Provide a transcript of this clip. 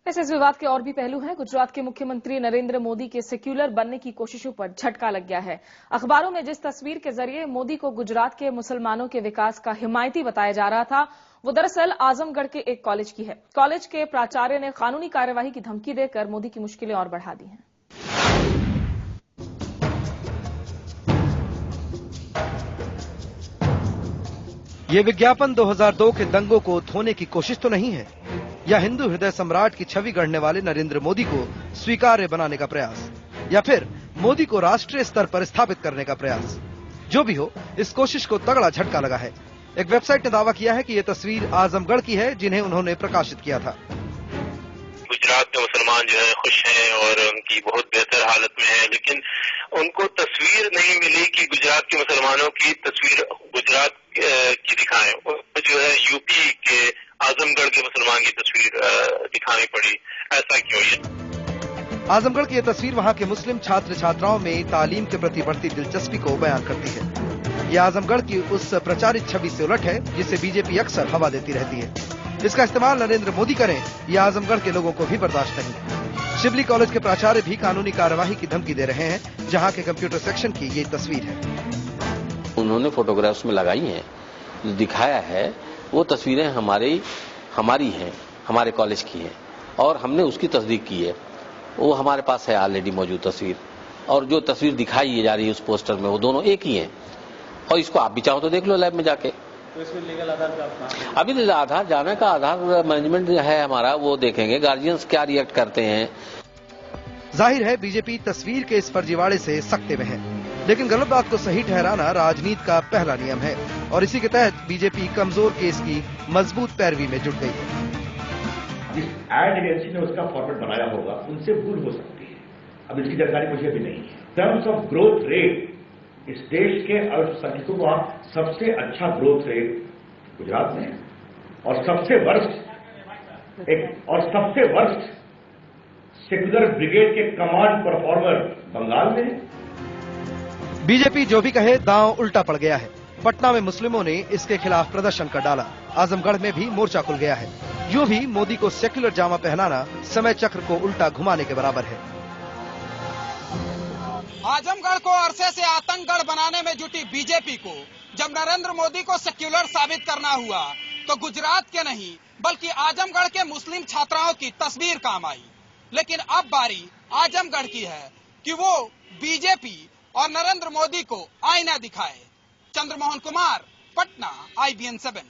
इस विवाद के और भी पहलू हैं। गुजरात के मुख्यमंत्री नरेंद्र मोदी के सेक्युलर बनने की कोशिशों पर झटका लग गया है। अखबारों में जिस तस्वीर के जरिए मोदी को गुजरात के मुसलमानों के विकास का हिमायती बताया जा रहा था, वो दरअसल आजमगढ़ के एक कॉलेज की है। कॉलेज के प्राचार्य ने कानूनी कार्यवाही की धमकी देकर मोदी की मुश्किलें और बढ़ा दी हैं। ये विज्ञापन 2002 के दंगों को धोने की कोशिश तो नहीं है, या हिंदू हृदय सम्राट की छवि गढ़ने वाले नरेंद्र मोदी को स्वीकार्य बनाने का प्रयास, या फिर मोदी को राष्ट्रीय स्तर पर स्थापित करने का प्रयास। जो भी हो, इस कोशिश को तगड़ा झटका लगा है। एक वेबसाइट ने दावा किया है कि ये तस्वीर आजमगढ़ की है, जिन्हें उन्होंने प्रकाशित किया था। गुजरात के मुसलमान जो है खुश हैं और उनकी बहुत बेहतर हालत में है, लेकिन उनको तस्वीर नहीं मिली कि गुजरात के मुसलमानों की तस्वीर गुजरात की दिखाएं। उनको जो है यूपी के आजमगढ़ के मुसलमान की तस्वीर दिखानी पड़ी। ऐसा क्यों? ये आजमगढ़ की ये तस्वीर वहां के मुस्लिम छात्र छात्राओं में तालीम के प्रति बढ़ती दिलचस्पी को बयान करती है। ये आजमगढ़ की उस प्रचारित छवि से उलट है जिसे बीजेपी अक्सर हवा देती रहती है। इसका इस्तेमाल नरेंद्र मोदी करें, यह आजमगढ़ के लोगों को भी बर्दाश्त नहीं। शिवली कॉलेज के प्राचार्य भी कानूनी कार्यवाही की धमकी दे रहे हैं, जहां के कंप्यूटर सेक्शन की ये तस्वीर है। उन्होंने फोटोग्राफ्स में लगाई हैं, दिखाया है, वो तस्वीरें हमारी हैं, हमारे कॉलेज की हैं और हमने उसकी तस्दीक की है। वो हमारे पास है ऑलरेडी मौजूद तस्वीर, और जो तस्वीर दिखाई जा रही है उस पोस्टर में वो दोनों एक ही हैं। और इसको आप भी चाहो तो देख लो लैब में जाके। तो इसमें लीगल आधार का अभी आधार जाने का आधार मैनेजमेंट है हमारा, वो देखेंगे गार्जियंस क्या रिएक्ट करते हैं। जाहिर है बीजेपी तस्वीर के इस फर्जीवाड़े से सख्ते में है, लेकिन गलत बात को सही ठहराना राजनीति का पहला नियम है और इसी के तहत बीजेपी कमजोर केस की मजबूत पैरवी में जुट गई है। जिस एड एजेंसी ने उसका फॉर्मेट बनाया होगा उनसे भूल हो सकती है, अब इसकी जानकारी मुझे भी नहीं है। टर्म्स ऑफ ग्रोथ रेट इस देश के अल्पसंख्यकों का सबसे अच्छा ग्रोथ रेट गुजरात में है और सबसे वर्स्ट सेक्युलर ब्रिगेड के कमांड परफॉर्मर बंगाल में है। बीजेपी जो भी कहे, दांव उल्टा पड़ गया है। पटना में मुस्लिमों ने इसके खिलाफ प्रदर्शन कर डाला। आजमगढ़ में भी मोर्चा खुल गया है। यूं भी मोदी को सेक्युलर जामा पहनाना समय चक्र को उल्टा घुमाने के बराबर है। आजमगढ़ को अरसे से आतंकगढ़ बनाने में जुटी बीजेपी को जब नरेंद्र मोदी को सेक्युलर साबित करना हुआ तो गुजरात के नहीं बल्कि आजमगढ़ के मुस्लिम छात्राओं की तस्वीर काम आई। लेकिन अब बारी आजमगढ़ की है कि वो बीजेपी और नरेंद्र मोदी को आईना दिखाए। चंद्रमोहन कुमार, पटना, IBN 7।